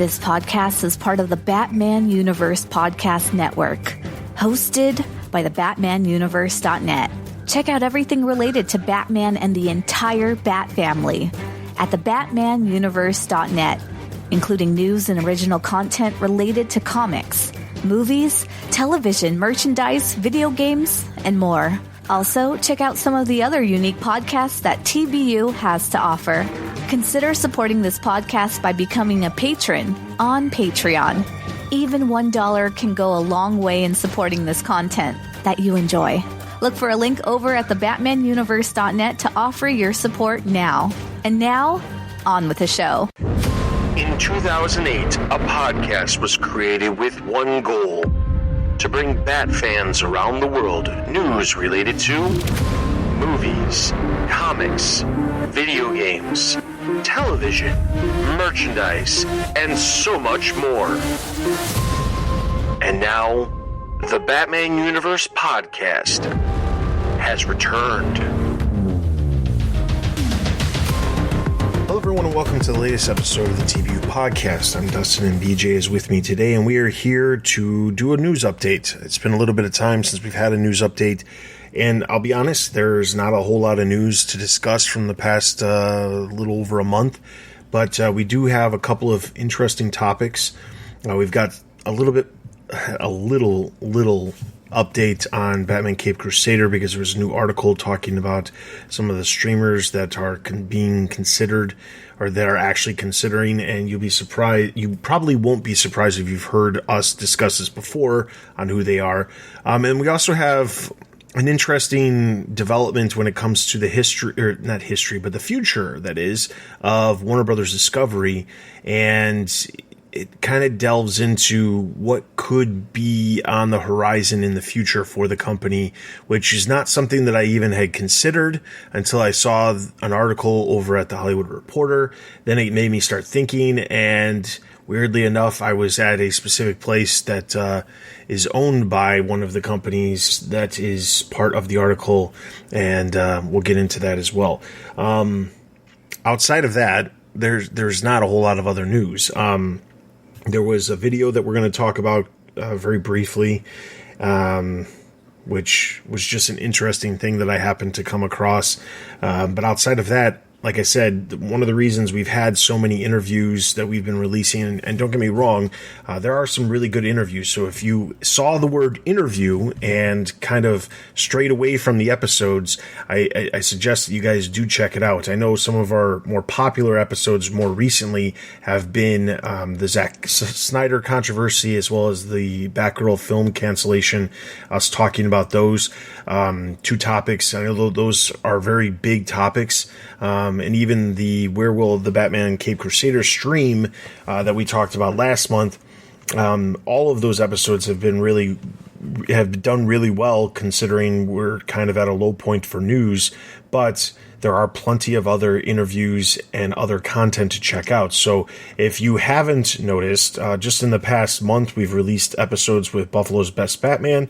This podcast is part of the Batman Universe Podcast Network, hosted by the BatmanUniverse.net. Check out everything related to Batman and the entire Bat family at the BatmanUniverse.net, including news and original content related to comics, movies, television, merchandise, video games, and more. Also, check out some of the other unique podcasts that TBU has to offer. Consider supporting this podcast by becoming a patron on Patreon. Even $1 can go a long way in supporting this content that you enjoy. Look for a link over at thebatmanuniverse.net to offer your support now. And now, on with the show. In 2008, a podcast was created with one goal: to bring Bat fans around the world news related to movies, comics, video games, television, merchandise, and so much more. And now, the Batman Universe Podcast has returned. Hello everyone and welcome to the latest episode of the TBU Podcast. I'm Dustin and BJ is with me today, and we are here to do a news update. It's been a little bit of time since we've had a news update, and I'll be honest, there's not a whole lot of news to discuss from the past little over a month, but we do have a couple of interesting topics. We've got a little update on Batman Cape Crusader, because there was a new article talking about some of the streamers that are being considered, or that are actually considering, and you'll be surprised. You probably won't be surprised if you've heard us discuss this before on who they are. And we also have an interesting development when it comes to the history, or not history, but the future, that is, of Warner Brothers Discovery, and it kind of delves into what could be on the horizon in the future for the company, which is not something that I even had considered until I saw an article over at the Hollywood Reporter. Then it made me start thinking, and weirdly enough, I was at a specific place that is owned by one of the companies that is part of the article, and we'll get into that as well. Outside of that, there's not a whole lot of other news. There was a video that we're going to talk about very briefly, which was just an interesting thing that I happened to come across. But outside of that, like I said, one of the reasons we've had so many interviews that we've been releasing, and don't get me wrong, there are some really good interviews. So if you saw the word interview and kind of strayed away from the episodes, I suggest that you guys do check it out. I know some of our more popular episodes more recently have been the Zack Snyder controversy, as well as the Batgirl film cancellation, us talking about those two topics. I know those are very big topics. And even the Where Will the Batman Cape Crusader stream that we talked about last month, all of those episodes have done really well, considering we're kind of at a low point for news, but there are plenty of other interviews and other content to check out. So if you haven't noticed, just in the past month, we've released episodes with Buffalo's Best Batman,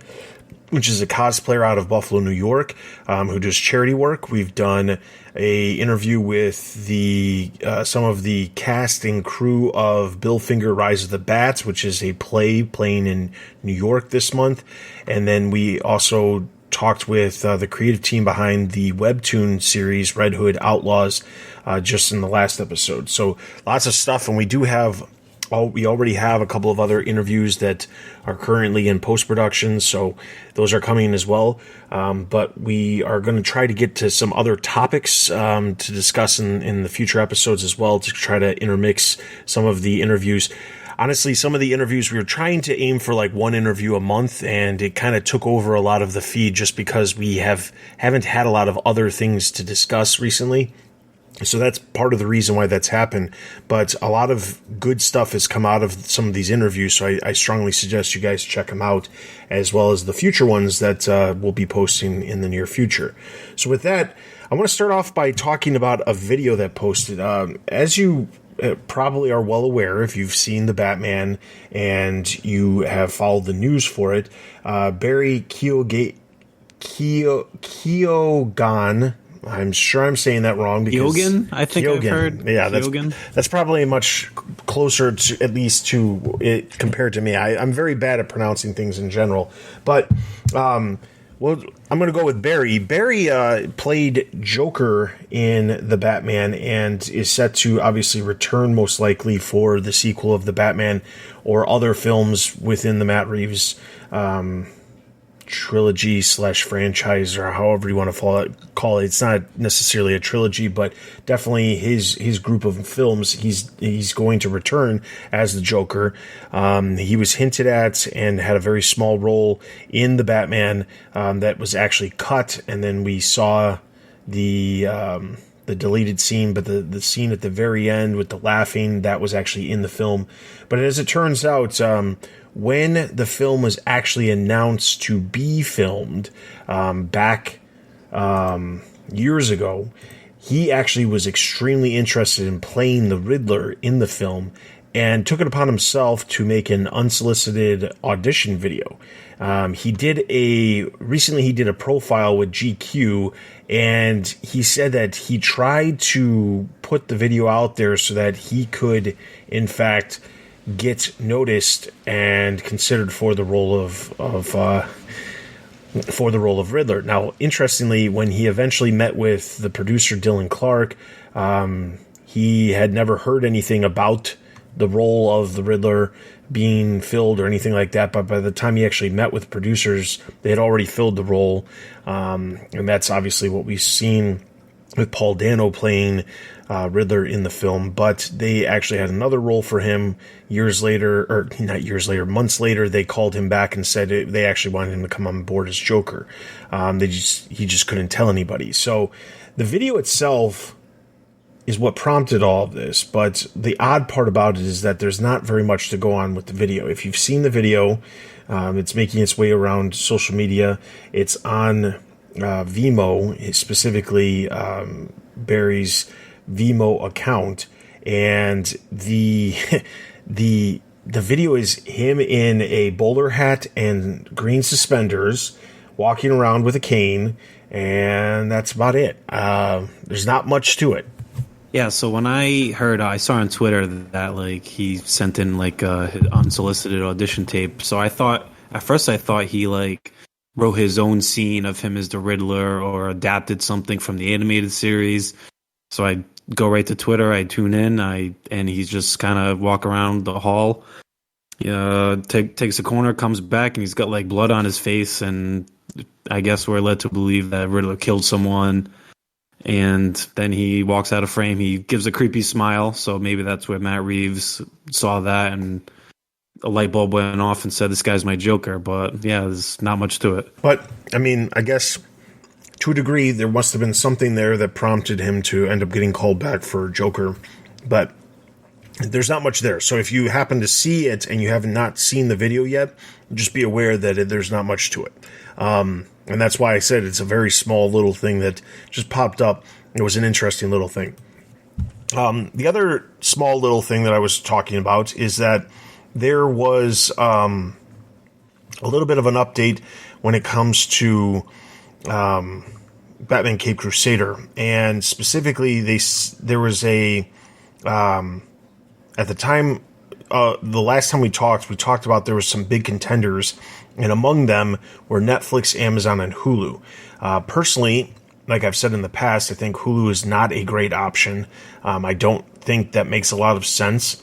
which is a cosplayer out of Buffalo, New York, who does charity work. We've done a interview with the some of the cast and crew of Bill Finger Rise of the Bats, which is a play playing in New York this month. And then we also talked with the creative team behind the webtoon series Red Hood Outlaws just in the last episode. So lots of stuff, and we already have a couple of other interviews that are currently in post-production, so those are coming as well. But we are going to try to get to some other topics to discuss in the future episodes as well, to try to intermix some of the interviews. Honestly, some of the interviews, we were trying to aim for like one interview a month, and it kind of took over a lot of the feed just because we haven't had a lot of other things to discuss recently. So that's part of the reason why that's happened. But a lot of good stuff has come out of some of these interviews, so I strongly suggest you guys check them out, as well as the future ones that we'll be posting in the near future. So with that, I want to start off by talking about a video that posted. As you probably are well aware, if you've seen The Batman and you have followed the news for it, Barry Keoghan, I'm sure I'm saying that wrong. Keoghan, I think Keoghan. I've heard. Yeah, that's probably much closer to, at least to it compared to me. I'm very bad at pronouncing things in general. But, well, I'm going to go with Barry. Barry played Joker in The Batman and is set to obviously return most likely for the sequel of The Batman or other films within the Matt Reeves trilogy / franchise, or however you want to call it. It's not necessarily a trilogy, but definitely his group of films. He's going to return as the Joker. He was hinted at and had a very small role in the Batman that was actually cut, and then we saw the deleted scene, but the scene at the very end with the laughing, that was actually in the film. But as it turns out, when the film was actually announced to be filmed back years ago, he actually was extremely interested in playing the Riddler in the film and took it upon himself to make an unsolicited audition video. Recently he did a profile with GQ, and he said that he tried to put the video out there so that he could, in fact, get noticed and considered for the role of Riddler. Now, interestingly, when he eventually met with the producer Dylan Clark, he had never heard anything about the role of the Riddler being filled or anything like that. But by the time he actually met with producers, they had already filled the role, and that's obviously what we've seen with Paul Dano playing Riddler in the film. But they actually had another role for him months later. They called him back and said they actually wanted him to come on board as Joker. He just couldn't tell anybody. So the video itself is what prompted all of this, but the odd part about it is that there's not very much to go on with the video. If you've seen the video, it's making its way around social media. It's on Vimeo, specifically Barry's Vimeo account, and the video is him in a bowler hat and green suspenders, walking around with a cane, and that's about it. There's not much to it. Yeah, so when I saw on Twitter that like he sent in like a unsolicited audition tape. So at first I thought he like wrote his own scene of him as the Riddler or adapted something from the animated series. So I go right to Twitter, I tune in, and he's just kind of walk around the hall, takes a corner, comes back, and he's got like blood on his face, and I guess we're led to believe that Riddler killed someone. And then he walks out of frame. He gives a creepy smile, so maybe that's where Matt Reeves saw that and a light bulb went off and said, "This guy's my Joker." But yeah, there's not much to it. But I mean, I guess to a degree, there must have been something there that prompted him to end up getting called back for Joker. But there's not much there. So if you happen to see it and you have not seen the video yet, just be aware that there's not much to it. And that's why I said it's a very small little thing that just popped up. It was an interesting little thing. The other small little thing that I was talking about is that there was a little bit of an update when it comes to Batman Cape Crusader. And specifically, there was at the time, the last time we talked about there was some big contenders, and among them were Netflix, Amazon, and Hulu. Personally, like I've said in the past, I think Hulu is not a great option. I don't think that makes a lot of sense.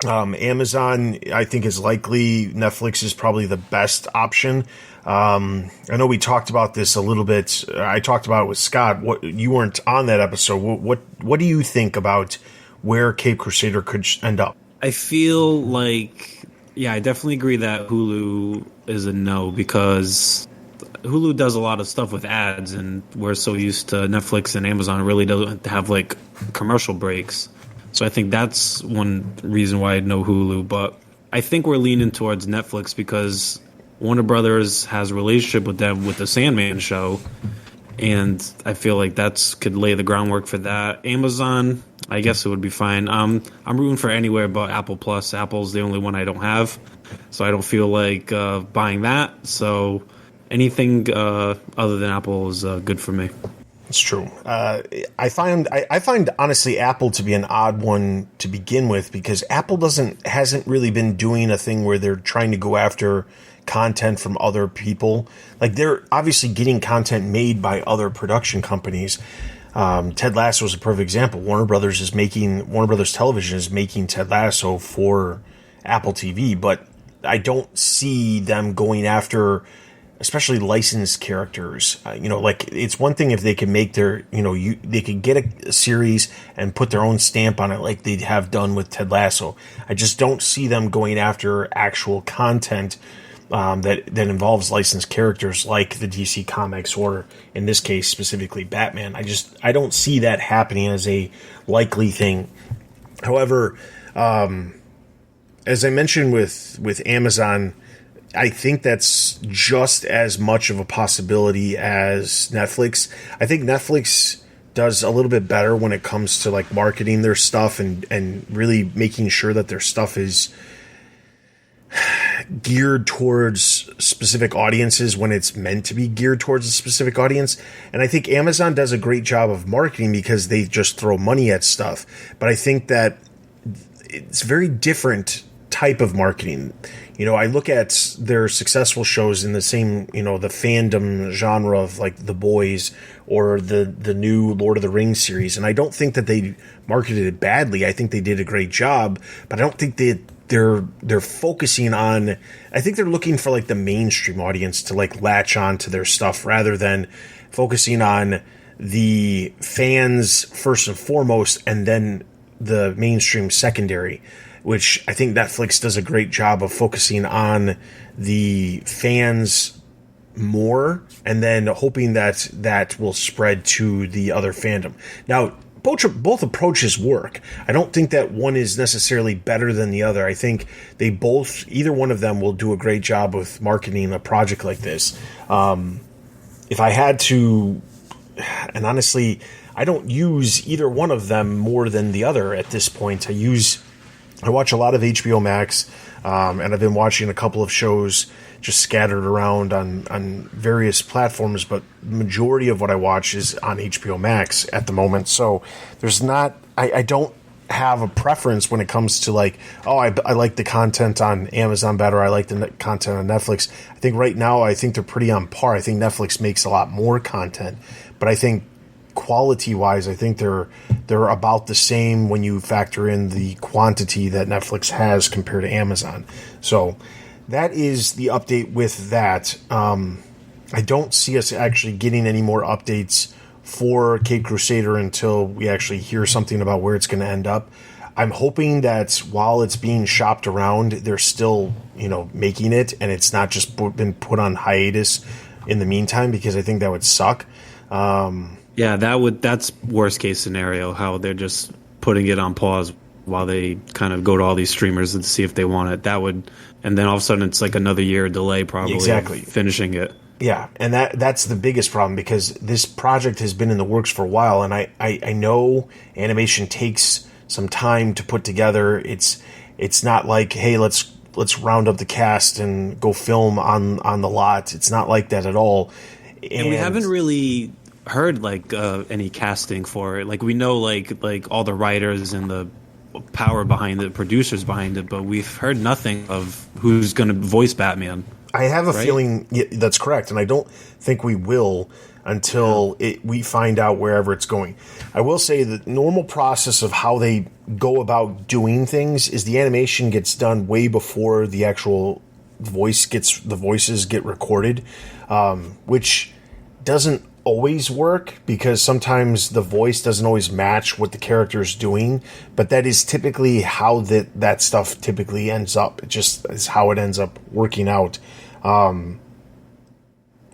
Amazon, I think, is likely. Netflix is probably the best option. I know we talked about this a little bit. I talked about it with Scott. You weren't on that episode. What do you think about where Cape Crusader could end up? I feel like, yeah, I definitely agree that Hulu is a no, because Hulu does a lot of stuff with ads, and we're so used to Netflix and Amazon really doesn't have like commercial breaks. So I think that's one reason why I know Hulu. But I think we're leaning towards Netflix because Warner Brothers has a relationship with them with the Sandman show, and I feel like could lay the groundwork for that. Amazon, I guess it would be fine. I'm rooting for anywhere but Apple Plus. Apple's the only one I don't have, so I don't feel like buying that. So anything other than Apple is good for me. It's true. I find honestly Apple to be an odd one to begin with, because Apple hasn't really been doing a thing where they're trying to go after content from other people. Like, they're obviously getting content made by other production companies. Ted Lasso is a perfect example. Warner Brothers Television is making Ted Lasso for Apple TV, but I don't see them going after especially licensed characters. Like, it's one thing if they can make they could get a series and put their own stamp on it like they have done with Ted Lasso. I just don't see them going after actual content that involves licensed characters like the DC Comics, or in this case specifically Batman. I don't see that happening as a likely thing. However, as I mentioned with Amazon, I think that's just as much of a possibility as Netflix. I think Netflix does a little bit better when it comes to like marketing their stuff and really making sure that their stuff is geared towards specific audiences when it's meant to be geared towards a specific audience. And I think Amazon does a great job of marketing because they just throw money at stuff. But I think that it's very different type of marketing. I look at their successful shows in the same, the fandom genre of like The Boys or the new Lord of the Rings series. And I don't think that they marketed it badly. I think they did a great job, but I don't think they're focusing on, I think they're looking for like the mainstream audience to like latch on to their stuff rather than focusing on the fans first and foremost and then the mainstream secondary, which I think Netflix does a great job of focusing on the fans more and then hoping that will spread to the other fandom. Now, both approaches work. I don't think that one is necessarily better than the other. I think either one of them will do a great job with marketing a project like this. If I had to, and honestly, I don't use either one of them more than the other at this point. I watch a lot of HBO Max, and I've been watching a couple of shows just scattered around on various platforms, but the majority of what I watch is on HBO Max at the moment. So I don't have a preference when it comes to like, I like the content on Amazon better, I like the content on Netflix. I think right now, I think they're pretty on par. I think Netflix makes a lot more content, but I think quality-wise, I think they're about the same when you factor in the quantity that Netflix has compared to Amazon. So that is the update with that. I don't see us actually getting any more updates for Caped Crusader until we actually hear something about where it's going to end up. I'm hoping that while it's being shopped around, they're still, making it, and it's not just been put on hiatus in the meantime, because I think that would suck. Yeah, that's worst case scenario, how they're just putting it on pause while they kind of go to all these streamers and see if they want it. And then all of a sudden it's like another year delay probably exactly finishing it. Yeah, and that's the biggest problem, because this project has been in the works for a while, and I know animation takes some time to put together. It's not like, hey, let's round up the cast and go film on the lot. It's not like that at all. And we haven't really heard like any casting for it. Like, we know like all the writers and the power behind it, producers behind it, but we've heard nothing of who's going to voice Batman. I have a feeling that's correct, and I don't think we will until we find out wherever it's going. I will say the normal process of how they go about doing things is the animation gets done way before the actual voices get recorded, which doesn't always work, because sometimes the voice doesn't always match what the character is doing, but that is typically how that stuff typically ends up. It just is how it ends up working out.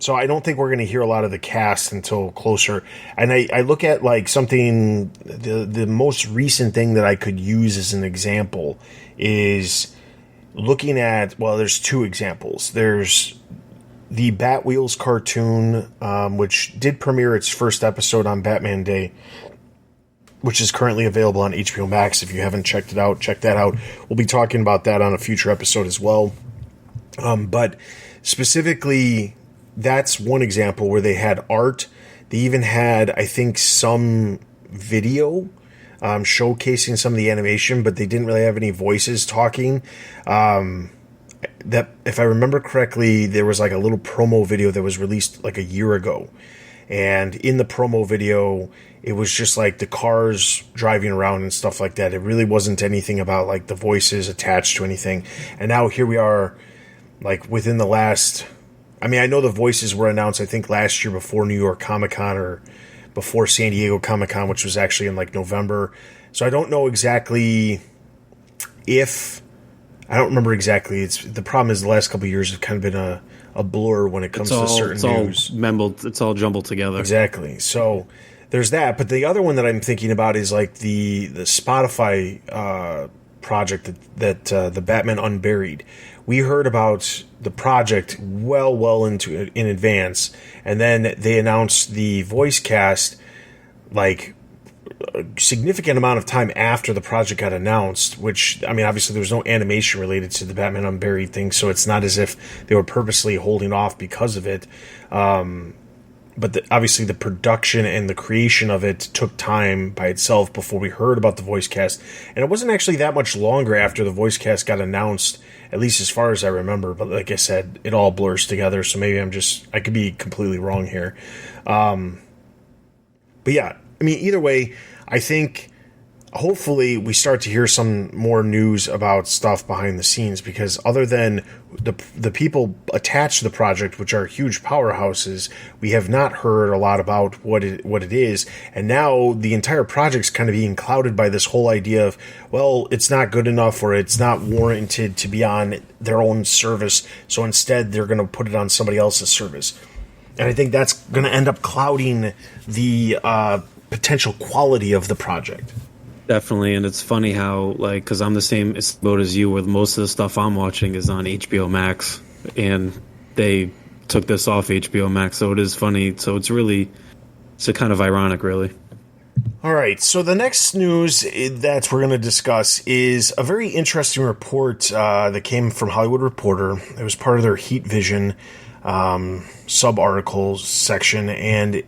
So I don't think we're going to hear a lot of the cast until closer. And I look at like something, the most recent thing that I could use as an example is looking at, well, there's two examples. There's the Batwheels cartoon, which did premiere its first episode on Batman Day, which is currently available on HBO Max. If you haven't checked it out, check that out. We'll be talking about that on a future episode as well. But specifically, that's one example where they had art They even had, I think, some video showcasing some of the animation, but they didn't really have any voices talking. That, if I remember correctly, there was like a little promo video that was released like a year ago. And in the promo video, it was just like the cars driving around and stuff like that. It really wasn't anything about like the voices attached to anything. And now here we are, like within the last, I mean, I know the voices were announced, I think last year before New York Comic Con or before San Diego Comic Con, which was actually in like November. So I don't know exactly I don't remember exactly. The problem is the last couple of years have kind of been a blur when it comes to certain news. It's all jumbled together. Exactly. So there's that. But the other one that I'm thinking about is like the Spotify project that the Batman Unburied. We heard about the project well in advance, and then they announced the voice cast like a significant amount of time after the project got announced, which, I mean, obviously there was no animation related to the Batman Unburied thing, so it's not as if they were purposely holding off because of it. But obviously the production and the creation of it took time by itself before we heard about the voice cast. And it wasn't actually that much longer after the voice cast got announced, at least as far as I remember. But like I said, it all blurs together, so maybe I could be completely wrong here. But yeah, I mean, either way, I think hopefully we start to hear some more news about stuff behind the scenes, because other than the people attached to the project, which are huge powerhouses, we have not heard a lot about what it is. And now the entire project's kind of being clouded by this whole idea of, well, it's not good enough or it's not warranted to be on their own service, so instead they're going to put it on somebody else's service. And I think that's going to end up clouding the potential quality of the project. Definitely, and it's funny how, like, because I'm the same boat as you, where most of the stuff I'm watching is on HBO Max, and they took this off HBO Max, so it is funny. So it's a kind of ironic, really. All right, so the next news that we're going to discuss is a very interesting report that came from Hollywood Reporter. It was part of their Heat Vision sub-articles section, and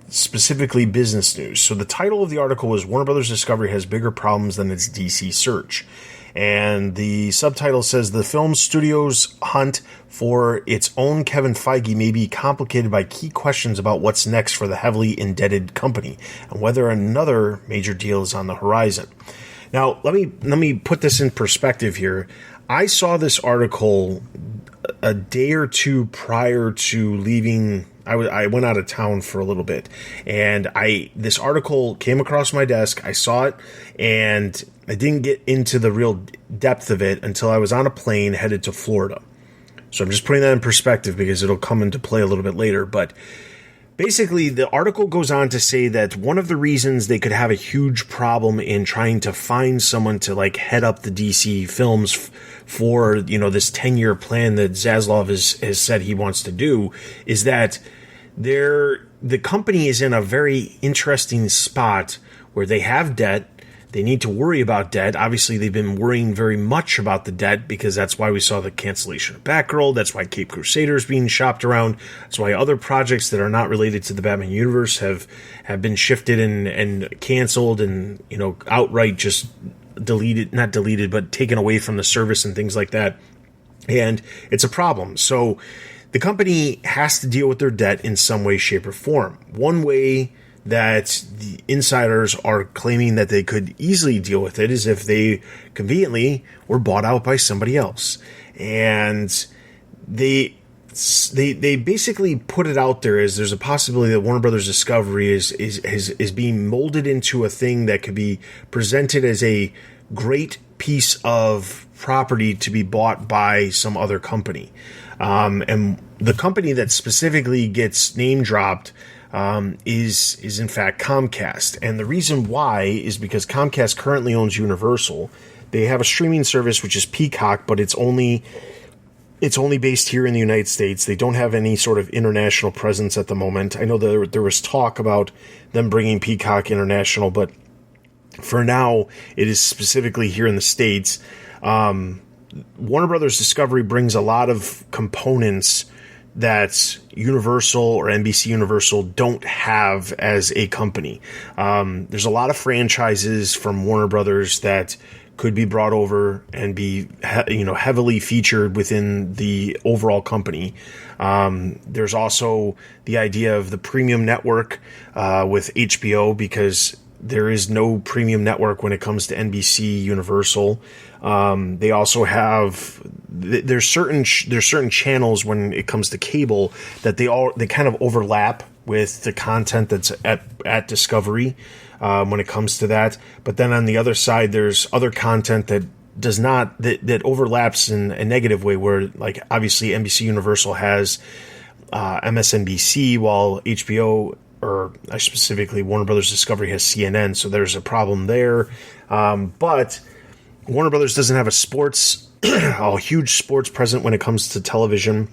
specifically business news. So the title of the article was Warner Brothers Discovery has bigger problems than its DC search. And the subtitle says the film studio's hunt for its own Kevin Feige may be complicated by key questions about what's next for the heavily indebted company and whether another major deal is on the horizon. Now, let me put this in perspective here. I saw this article a day or two prior to leaving. I went out of town for a little bit, and this article came across my desk. I saw it, and I didn't get into the real depth of it until I was on a plane headed to Florida. So I'm just putting that in perspective because it'll come into play a little bit later. But basically, the article goes on to say that one of the reasons they could have a huge problem in trying to find someone to like head up the DC films for, this 10-year plan that Zaslav has said he wants to do is that the company is in a very interesting spot where they have debt. They need to worry about debt. Obviously, they've been worrying very much about the debt because that's why we saw the cancellation of Batgirl. That's why Cape Crusader is being shopped around. That's why other projects that are not related to the Batman universe have been shifted and canceled and, outright just not deleted, but taken away from the service and things like that. And it's a problem. So the company has to deal with their debt in some way, shape, or form. One way that the insiders are claiming that they could easily deal with it is if they conveniently were bought out by somebody else. And they basically put it out there as there's a possibility that Warner Brothers Discovery is being molded into a thing that could be presented as a great piece of property to be bought by some other company. And the company that specifically gets name dropped is in fact Comcast. And the reason why is because Comcast currently owns Universal. They have a streaming service which is Peacock, but it's only based here in the United States. They don't have any sort of international presence at the moment. I know there was talk about them bringing Peacock international, but for now it is specifically here in the States. Warner Brothers Discovery brings a lot of components that Universal or NBC Universal don't have as a company. There's a lot of franchises from Warner Brothers that could be brought over and be heavily featured within the overall company. There's also the idea of the premium network with HBO, because there is no premium network when it comes to NBC Universal. They also have there's certain channels when it comes to cable that they kind of overlap with the content that's at Discovery when it comes to that. But then on the other side, there's other content that does not that overlaps in a negative way, where like obviously NBC Universal has MSNBC, while HBO, or specifically Warner Brothers Discovery, has CNN. So there's a problem there. But Warner Brothers doesn't have a huge sports present when it comes to television.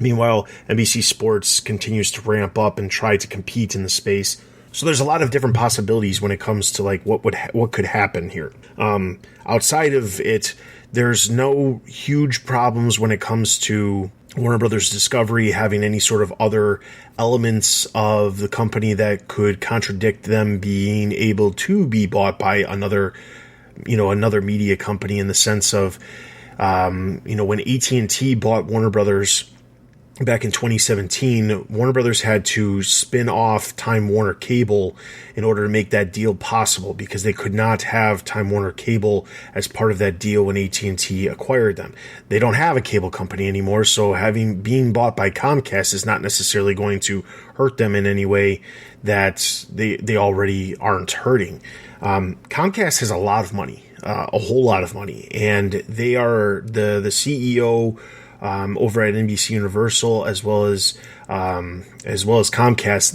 Meanwhile, NBC Sports continues to ramp up and try to compete in the space. So there's a lot of different possibilities when it comes to like what could happen here. Outside of it, there's no huge problems when it comes to Warner Brothers Discovery having any sort of other elements of the company that could contradict them being able to be bought by another media company, in the sense of, when AT&T bought Warner Brothers back in 2017, Warner Brothers had to spin off Time Warner Cable in order to make that deal possible, because they could not have Time Warner Cable as part of that deal when AT&T acquired them. They don't have a cable company anymore, so being bought by Comcast is not necessarily going to hurt them in any way that they already aren't hurting. Comcast has a lot of money, a whole lot of money, and they are the CEO over at NBC Universal, as well as Comcast.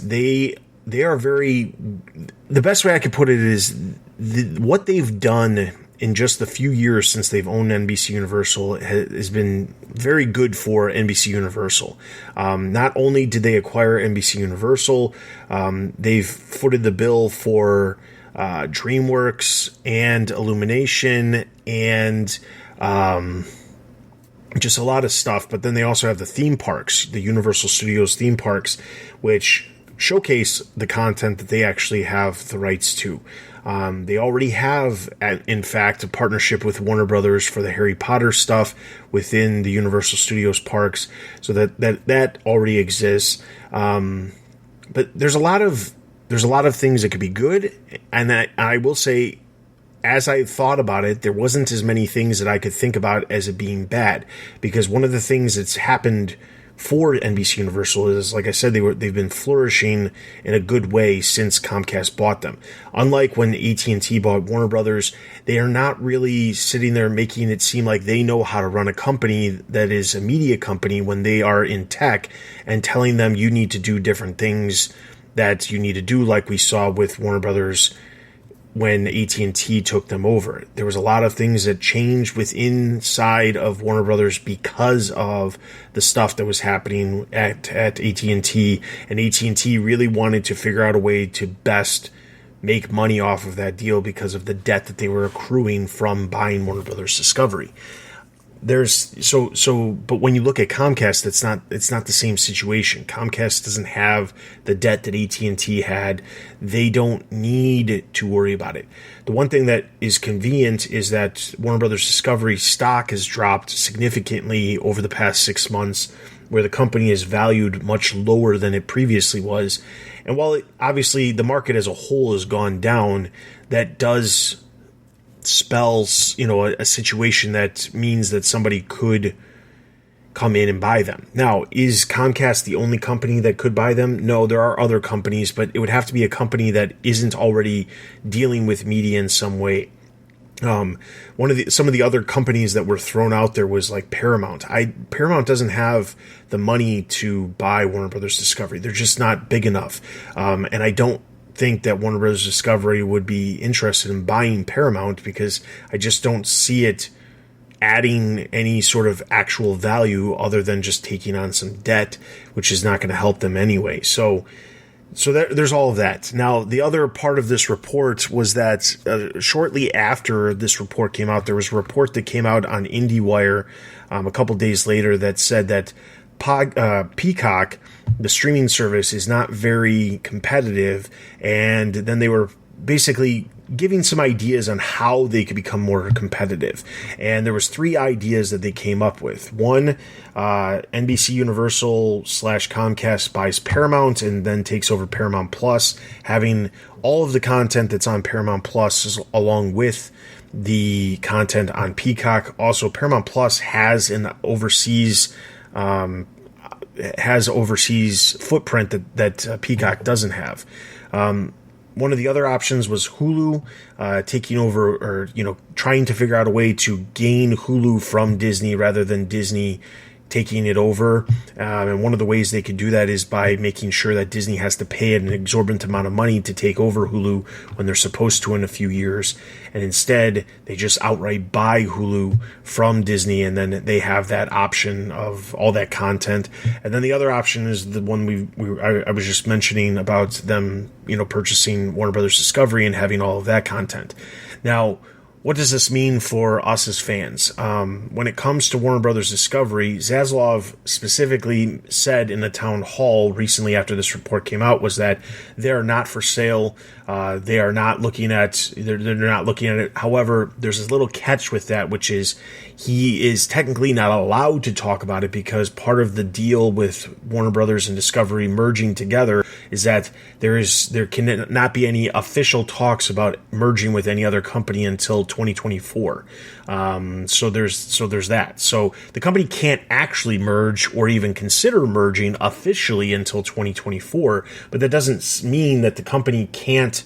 They are very. The best way I could put it is what they've done in just the few years since they've owned NBC Universal has been very good for NBC Universal. Not only did they acquire NBC Universal, they've footed the bill for DreamWorks and Illumination and just a lot of stuff. But then they also have the theme parks, the Universal Studios theme parks, which showcase the content that they actually have the rights to. They already have, in fact, a partnership with Warner Brothers for the Harry Potter stuff within the Universal Studios parks, so that already exists. But there's a lot of things that could be good, and I will say, as I thought about it, there wasn't as many things that I could think about as it being bad, because one of the things that's happened for NBC Universal is, like I said, they've been flourishing in a good way since Comcast bought them. Unlike when AT&T bought Warner Brothers, they are not really sitting there making it seem like they know how to run a company that is a media company when they are in tech, and telling them you need to do different things that you need to do, like we saw with Warner Brothers when AT&T took them over. There was a lot of things that changed inside of Warner Brothers because of the stuff that was happening at AT&T, and AT&T really wanted to figure out a way to best make money off of that deal because of the debt that they were accruing from buying Warner Brothers Discovery. But when you look at Comcast, it's not the same situation. Comcast doesn't have the debt that AT&T had. They don't need to worry about it. The one thing that is convenient is that Warner Brothers Discovery stock has dropped significantly over the past 6 months, where the company is valued much lower than it previously was. And while obviously the market as a whole has gone down, that does spells, a situation that means that somebody could come in and buy them. Now, is Comcast the only company that could buy them? No, there are other companies, but it would have to be a company that isn't already dealing with media in some way. Some of the other companies that were thrown out there was like Paramount. Paramount doesn't have the money to buy Warner Brothers Discovery. They're just not big enough. And I don't think that Warner Brothers Discovery would be interested in buying Paramount, because I just don't see it adding any sort of actual value other than just taking on some debt, which is not going to help them anyway. So there's all of that. Now, the other part of this report was that shortly after this report came out, there was a report that came out on IndieWire a couple days later that said that Peacock, the streaming service, is not very competitive, and then they were basically giving some ideas on how they could become more competitive. And there was 3 ideas that they came up with. One, NBC Universal / Comcast buys Paramount and then takes over Paramount Plus, having all of the content that's on Paramount Plus along with the content on Peacock. Also, Paramount Plus has an overseas footprint that Peacock doesn't have. One of the other options was Hulu taking over, or trying to figure out a way to gain Hulu from Disney rather than Disney taking it over. And one of the ways they could do that is by making sure that Disney has to pay an exorbitant amount of money to take over Hulu when they're supposed to in a few years. And instead, they just outright buy Hulu from Disney, and then they have that option of all that content. And then the other option is the one I was just mentioning about them, purchasing Warner Brothers Discovery and having all of that content. Now, what does this mean for us as fans? When it comes to Warner Brothers Discovery, Zaslav specifically said in the town hall recently after this report came out was that they're not for sale. They are not looking at. They're not looking at it. However, there's this little catch with that, which is he is technically not allowed to talk about it because part of the deal with Warner Brothers and Discovery merging together is that there can not be any official talks about merging with any other company until 2024. So there's that. So the company can't actually merge or even consider merging officially until 2024. But that doesn't mean that the company can't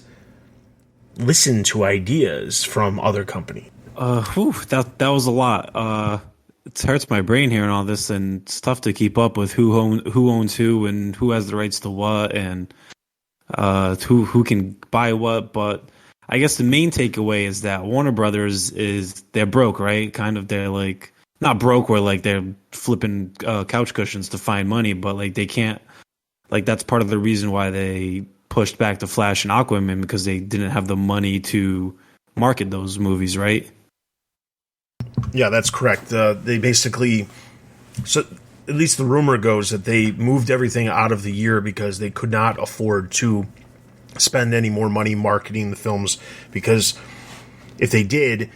listen to ideas from other companies. That was a lot. It hurts my brain hearing all this, and it's tough to keep up with who owns who and who has the rights to what, and who can buy what. But I guess the main takeaway is that Warner Brothers they're broke, right? Kind of, they're like not broke where like they're flipping couch cushions to find money, but like they can't. Like that's part of the reason why they pushed back the Flash and Aquaman, because they didn't have the money to market those movies, right? Yeah, that's correct. They basically, so at least the rumor goes that they moved everything out of the year because they could not afford to spend any more money marketing the films, because if they did,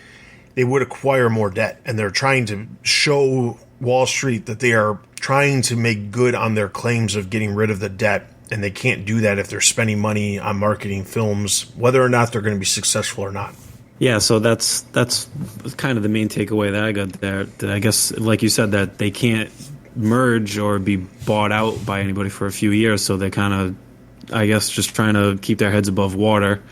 they would acquire more debt. And they're trying to show Wall Street that they are trying to make good on their claims of getting rid of the debt. And they can't do that if they're spending money on marketing films, whether or not they're going to be successful or not. Yeah, so that's kind of the main takeaway that I got there. That I guess, like you said, that they can't merge or be bought out by anybody for a few years. So they're kind of, I guess, just trying to keep their heads above water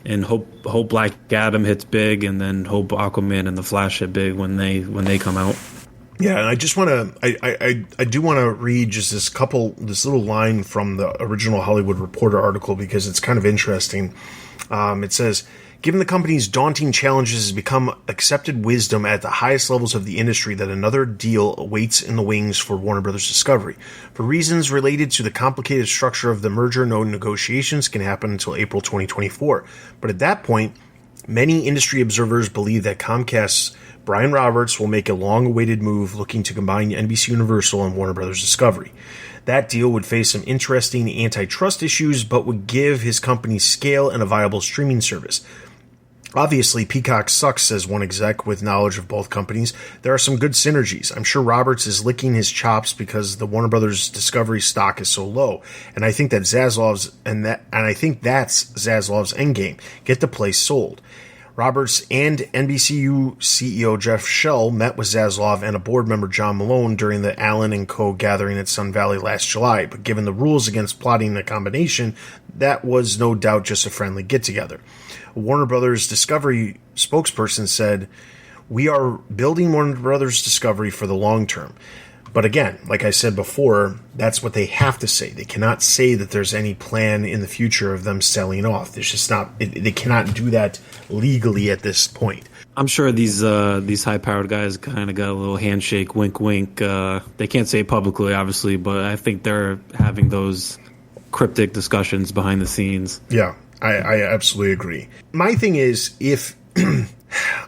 and hope Black Adam hits big, and then hope Aquaman and the Flash hit big when they come out. Yeah, and I just want to, I do want to read just this little line from the original Hollywood Reporter article, because it's kind of interesting. It says, given the company's daunting challenges, it has become accepted wisdom at the highest levels of the industry that another deal awaits in the wings for Warner Brothers Discovery. For reasons related to the complicated structure of the merger, no negotiations can happen until April 2024. But at that point, many industry observers believe that Comcast's Brian Roberts will make a long-awaited move looking to combine NBC Universal and Warner Brothers Discovery. That deal would face some interesting antitrust issues, but would give his company scale and a viable streaming service. Obviously, Peacock sucks, says one exec with knowledge of both companies. There are some good synergies. I'm sure Roberts is licking his chops because the Warner Brothers Discovery stock is so low. And I think that's Zaslav's endgame. Get the place sold. Roberts and NBCU CEO Jeff Shell met with Zaslav and a board member John Malone during the Allen & Co. gathering at Sun Valley last July, but given the rules against plotting the combination, that was no doubt just a friendly get-together. A Warner Brothers Discovery spokesperson said, "We are building Warner Brothers Discovery for the long term." But again, like I said before, that's what they have to say. They cannot say that there's any plan in the future of them selling off. There's just not. They cannot do that legally at this point. I'm sure these high-powered guys kind of got a little handshake, wink, wink. They can't say it publicly, obviously, but I think they're having those cryptic discussions behind the scenes. Yeah, I absolutely agree. My thing is, if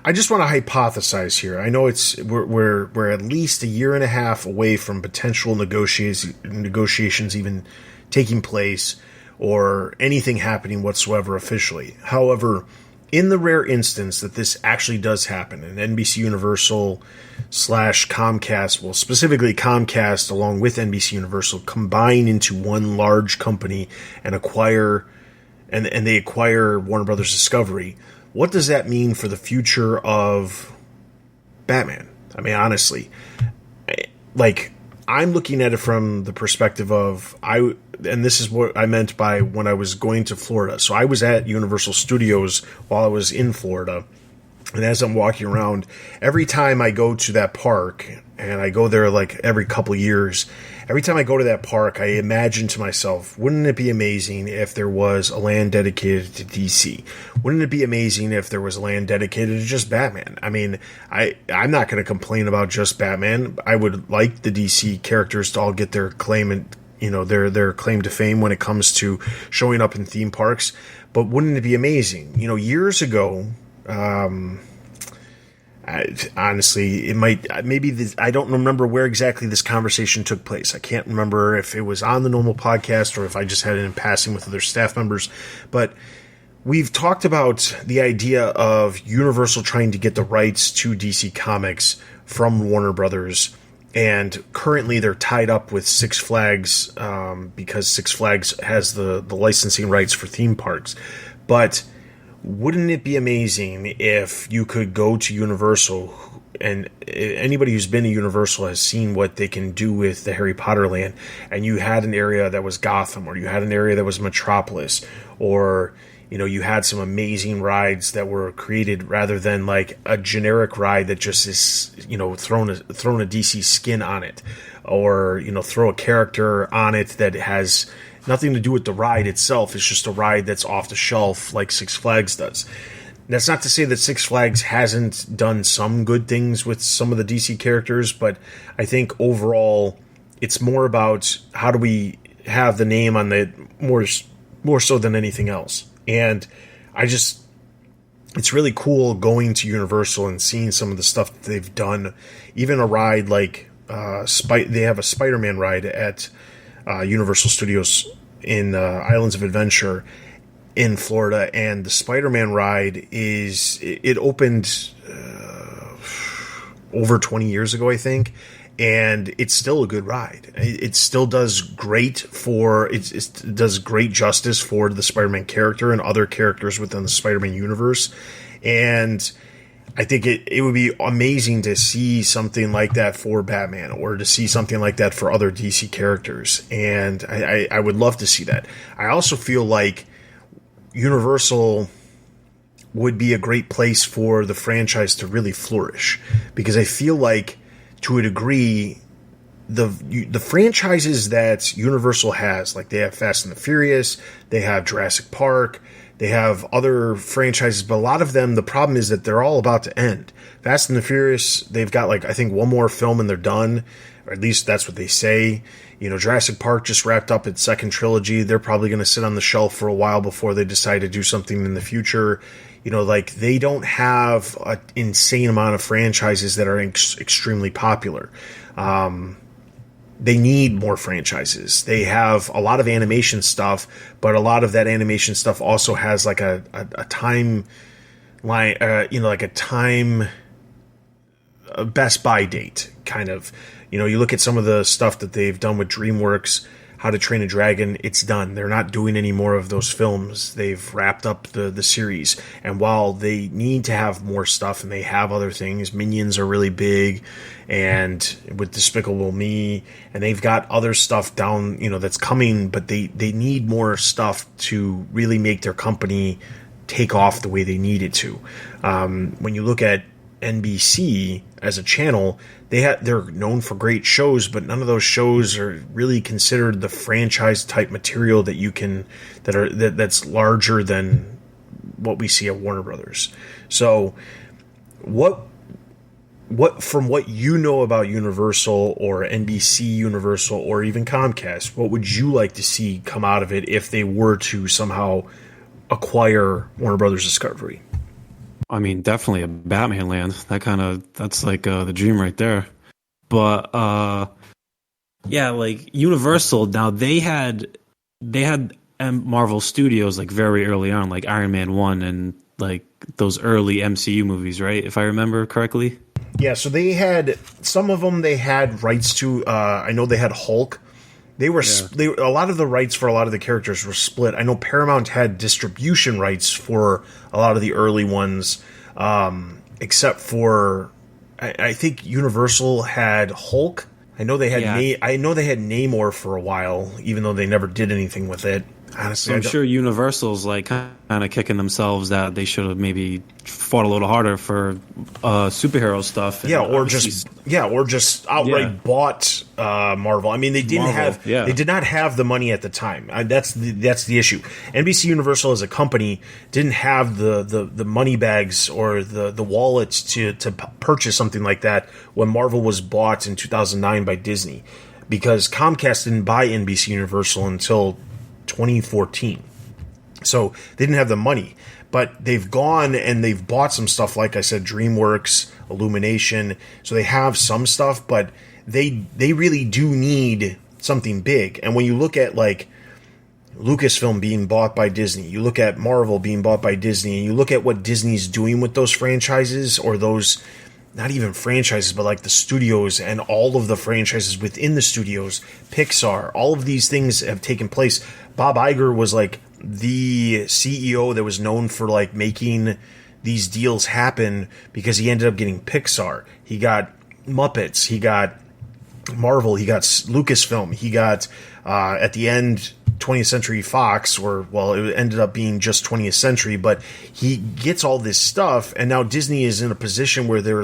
I just want to hypothesize here. I know we're at least a year and a half away from potential negotiations even taking place or anything happening whatsoever officially. However, in the rare instance that this actually does happen, and NBC Universal / Comcast, well, specifically Comcast along with NBC Universal combine into one large company and acquire Warner Brothers Discovery, what does that mean for the future of Batman? I mean, honestly, like, I'm looking at it from the perspective of, and this is what I meant by when I was going to Florida. So I was at Universal Studios while I was in Florida. And as I'm walking around, every time I go to that park, and I go there like every couple years, every time I go to that park, I imagine to myself, wouldn't it be amazing if there was a land dedicated to DC? Wouldn't it be amazing if there was a land dedicated to just Batman? I mean, I'm not going to complain about just Batman. I would like the DC characters to all get their claim and, their claim to fame when it comes to showing up in theme parks. But wouldn't it be amazing? Years ago, honestly, it might, I don't remember where exactly this conversation took place. I can't remember if it was on the normal podcast or if I just had it in passing with other staff members, but we've talked about the idea of Universal trying to get the rights to DC Comics from Warner Brothers, and currently they're tied up with Six Flags because Six Flags has the licensing rights for theme parks. But wouldn't it be amazing if you could go to Universal, and anybody who's been to Universal has seen what they can do with the Harry Potter land, and you had an area that was Gotham, or you had an area that was Metropolis, or you had some amazing rides that were created rather than like a generic ride that just is thrown a DC skin on it, or throw a character on it that has nothing to do with the ride itself. It's just a ride that's off the shelf like Six Flags does. That's not to say that Six Flags hasn't done some good things with some of the DC characters, but I think overall it's more about how do we have the name on the more so than anything else. And it's really cool going to Universal and seeing some of the stuff that they've done. Even a ride like they have a Spider-Man ride at Universal Studios in Islands of Adventure in Florida, and the Spider-Man ride it opened over 20 years ago, I think, and it's still a good ride. It still does great it does great justice for the Spider-Man character and other characters within the Spider-Man universe, and I think it would be amazing to see something like that for Batman, or to see something like that for other DC characters. And I would love to see that. I also feel like Universal would be a great place for the franchise to really flourish, because I feel like, to a degree, the franchises that Universal has, like they have Fast and the Furious, they have Jurassic Park, they have other franchises, but a lot of them, the problem is that they're all about to end. Fast and the Furious, they've got like, I think, one more film and they're done, or at least that's what they say. Jurassic Park just wrapped up its second trilogy. They're probably going to sit on the shelf for a while before they decide to do something in the future. They don't have an insane amount of franchises that are extremely popular. They need more franchises. They have a lot of animation stuff, but a lot of that animation stuff also has like a time line, like a time best by date kind of. You look at some of the stuff that they've done with DreamWorks, How to Train a Dragon, it's done. They're not doing any more of those films. They've wrapped up the series. And while they need to have more stuff, and they have other things, Minions are really big, and with Despicable Me, and they've got other stuff down, that's coming, but they need more stuff to really make their company take off the way they need it to. When you look at NBC as a channel, they're known for great shows, but none of those shows are really considered the franchise type material that's larger than what we see at Warner Brothers. So what from what you know about Universal or NBC Universal or even Comcast, what would you like to see come out of it if they were to somehow acquire Warner Brothers Discovery? I mean, definitely a Batman land. That's like the dream right there. But yeah, like Universal. Now they had Marvel Studios like very early on, like Iron Man 1 and like those early MCU movies, right? If I remember correctly. Yeah, so they had some of them. They had rights to. I know they had Hulk. They were a lot of the rights for a lot of the characters were split. I know Paramount had distribution rights for a lot of the early ones, except for I think Universal had Hulk. I know they had I know they had Namor for a while, even though they never did anything with it. Honestly, so I'm sure Universal's like kind of kicking themselves that they should have maybe fought a little harder for superhero stuff. Or just outright bought Marvel. I mean, they did not have the money at the time. That's the issue. NBC Universal as a company didn't have the money bags or the wallets to purchase something like that when Marvel was bought in 2009 by Disney, because Comcast didn't buy NBC Universal until 2014. So they didn't have the money, but they've gone and they've bought some stuff, like I said, DreamWorks, Illumination. So they have some stuff, but they really do need something big. And when you look at like Lucasfilm being bought by Disney, you look at Marvel being bought by Disney, and you look at what Disney's doing with those franchises, or those not even franchises, but like the studios and all of the franchises within the studios, Pixar, all of these things have taken place. Bob Iger was like the CEO that was known for like making these deals happen, because he ended up getting Pixar. He got Muppets. He got Marvel. He got Lucasfilm. He got, at the end, 20th Century Fox, it ended up being just 20th Century, but he gets all this stuff, and now Disney is in a position where they're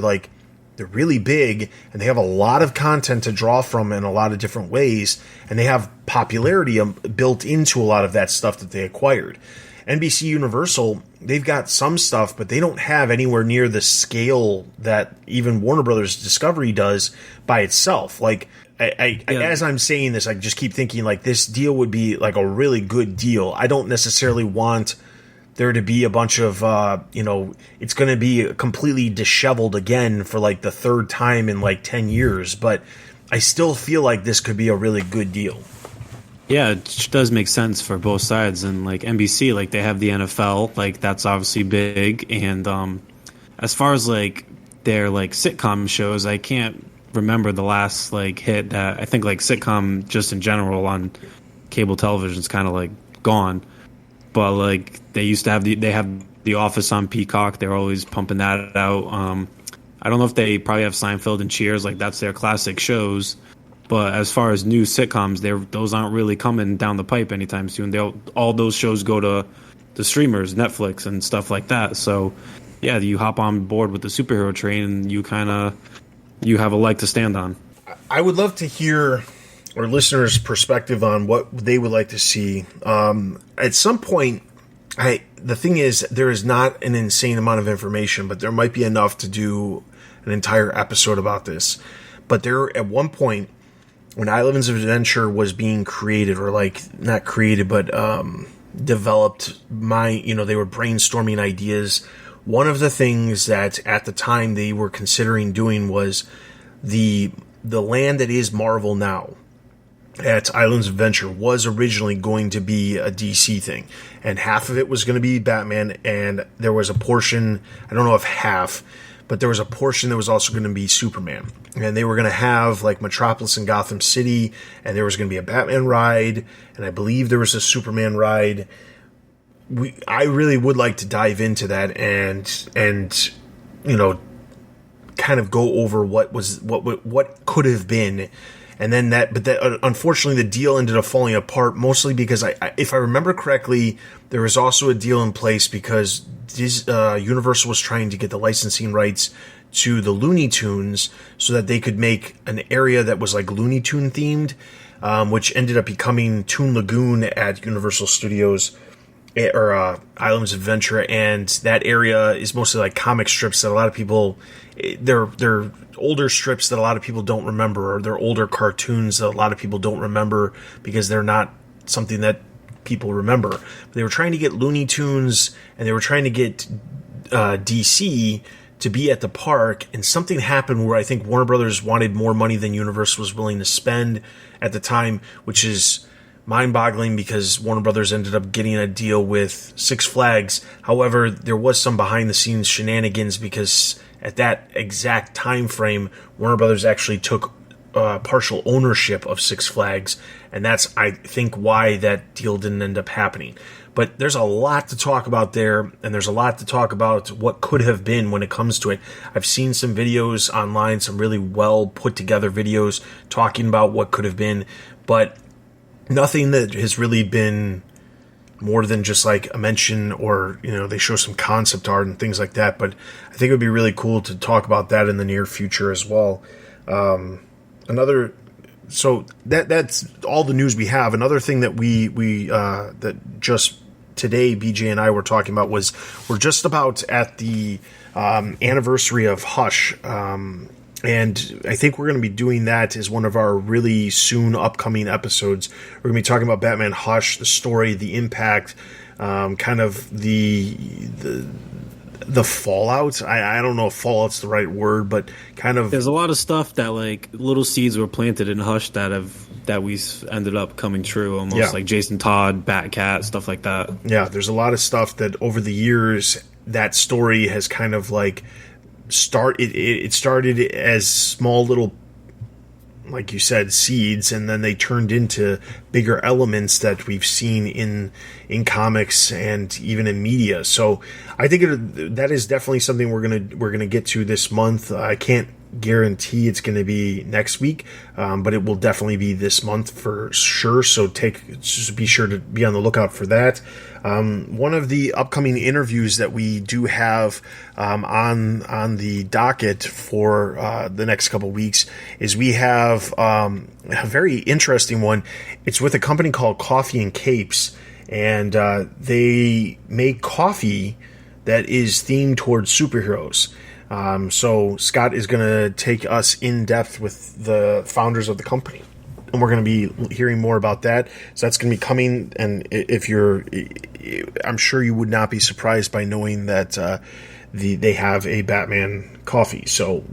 really big, and they have a lot of content to draw from in a lot of different ways, and they have popularity built into a lot of that stuff that they acquired. NBC Universal, they've got some stuff, but they don't have anywhere near the scale that even Warner Brothers Discovery does by itself. Like, as I'm saying this, I just keep thinking like this deal would be like a really good deal. I don't necessarily want there to be a bunch of, it's going to be completely disheveled again for like the third time in like 10 years. But I still feel like this could be a really good deal. Yeah, it does make sense for both sides. And like NBC, like they have the NFL, like that's obviously big. And as far as like their like sitcom shows, I can't remember the last like hit that I think like sitcom just in general on cable television is kind of like gone. But like they used to have they have The Office on Peacock. They're always pumping that out. I don't know if they probably have Seinfeld and Cheers, like that's their classic shows. But as far as new sitcoms, those aren't really coming down the pipe anytime soon. All those shows go to the streamers, Netflix and stuff like that. So yeah, you hop on board with the superhero train and you have a leg to stand on. I would love to hear our listeners' perspective on what they would like to see. At some point, the thing is, there is not an insane amount of information, but there might be enough to do an entire episode about this. But there, at one point, when Islands of Adventure was being created, or like not created, but developed, they were brainstorming ideas. One of the things that at the time they were considering doing was the land that is Marvel now at Islands of Adventure was originally going to be a DC thing, and half of it was going to be Batman, and there was a portion, I don't know if half, but there was a portion that was also going to be Superman, and they were going to have like Metropolis and Gotham City, and there was going to be a Batman ride, and I believe there was a Superman ride. I really would like to dive into that and kind of go over what could have been. And then unfortunately, the deal ended up falling apart, mostly because if I remember correctly, there was also a deal in place because Universal was trying to get the licensing rights to the Looney Tunes so that they could make an area that was like Looney Tune themed, which ended up becoming Toon Lagoon at Universal Studios or Islands of Adventure, and that area is mostly like comic strips that a lot of people, they're older strips that a lot of people don't remember, or they're older cartoons that a lot of people don't remember because they're not something that people remember. They were trying to get Looney Tunes, and they were trying to get DC to be at the park, and something happened where I think Warner Brothers wanted more money than Universal was willing to spend at the time, which is mind-boggling because Warner Brothers ended up getting a deal with Six Flags. However, there was some behind-the-scenes shenanigans because at that exact time frame, Warner Brothers actually took partial ownership of Six Flags, and that's, I think, why that deal didn't end up happening. But there's a lot to talk about there, and there's a lot to talk about what could have been when it comes to it. I've seen some videos online, some really well put together videos talking about what could have been, but nothing that has really been more than just like a mention, or, you know, they show some concept art and things like that. But I think it would be really cool to talk about that in the near future as well. So that's all the news we have. Another thing that we that just today BJ and I were talking about was we're just about at the anniversary of Hush, and I think we're going to be doing that as one of our really soon upcoming episodes. We're going to be talking about Batman Hush, the story, the impact, kind of the fallout. I don't know if fallout's the right word, but kind of there's a lot of stuff that like little seeds were planted in Hush that we ended up coming true almost, like Jason Todd, Batcat, stuff like that. Yeah, there's a lot of stuff that over the years that story has kind of like it started as small little, like you said, seeds, and then they turned into bigger elements that we've seen in comics and even in media. So I think that is definitely something we're gonna get to this month. I can't guarantee it's going to be next week, but it will definitely be this month for sure. So just be sure to be on the lookout for that. One of the upcoming interviews that we do have on the docket for the next couple weeks is we have a very interesting one. It's with a company called Coffee and Capes, and they make coffee that is themed towards superheroes. So Scott is going to take us in depth with the founders of the company, and we're going to be hearing more about that. So that's going to be coming. And I'm sure you would not be surprised by knowing that they have a Batman coffee. So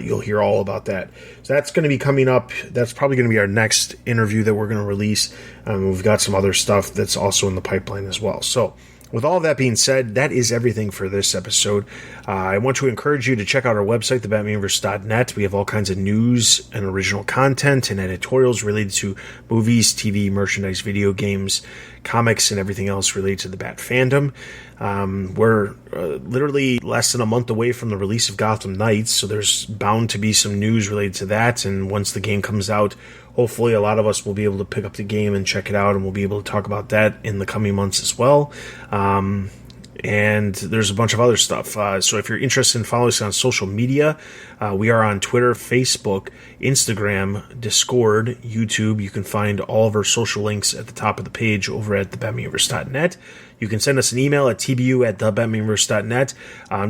you'll hear all about that. So that's going to be coming up. That's probably going to be our next interview that we're going to release. We've got some other stuff that's also in the pipeline as well. So with all of that being said, that is everything for this episode. I want to encourage you to check out our website, thebatmanuniverse.net. We have all kinds of news and original content and editorials related to movies, TV, merchandise, video games, comics, and everything else related to the Bat fandom. We're literally less than a month away from the release of Gotham Knights, so there's bound to be some news related to that. And once the game comes out, hopefully a lot of us will be able to pick up the game and check it out, and we'll be able to talk about that in the coming months as well. And there's a bunch of other stuff. So if you're interested in following us on social media, we are on Twitter, Facebook, Instagram, Discord, YouTube. You can find all of our social links at the top of the page over at thebatmanuniverse.net. You can send us an email at tbu@thebatmanuniverse.net.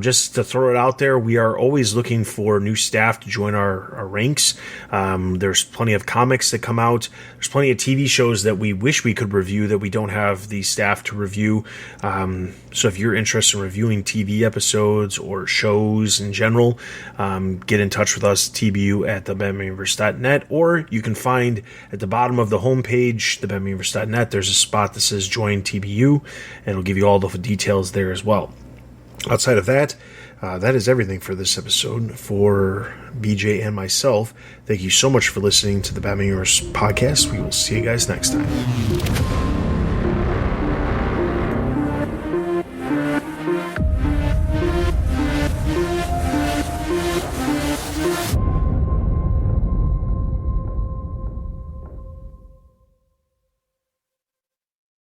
Just to throw it out there, we are always looking for new staff to join our ranks. There's plenty of comics that come out. There's plenty of TV shows that we wish we could review that we don't have the staff to review. So if you're interested in reviewing TV episodes or shows in general, get in touch with us, tbu@thebatmanuniverse.net, or you can find at the bottom of the homepage, thebatmanuniverse.net, there's a spot that says Join TBU, and it'll give you all the details there as well. Outside of that, that is everything for this episode. For BJ and myself, thank you so much for listening to the Batman Universe podcast. We will see you guys next time.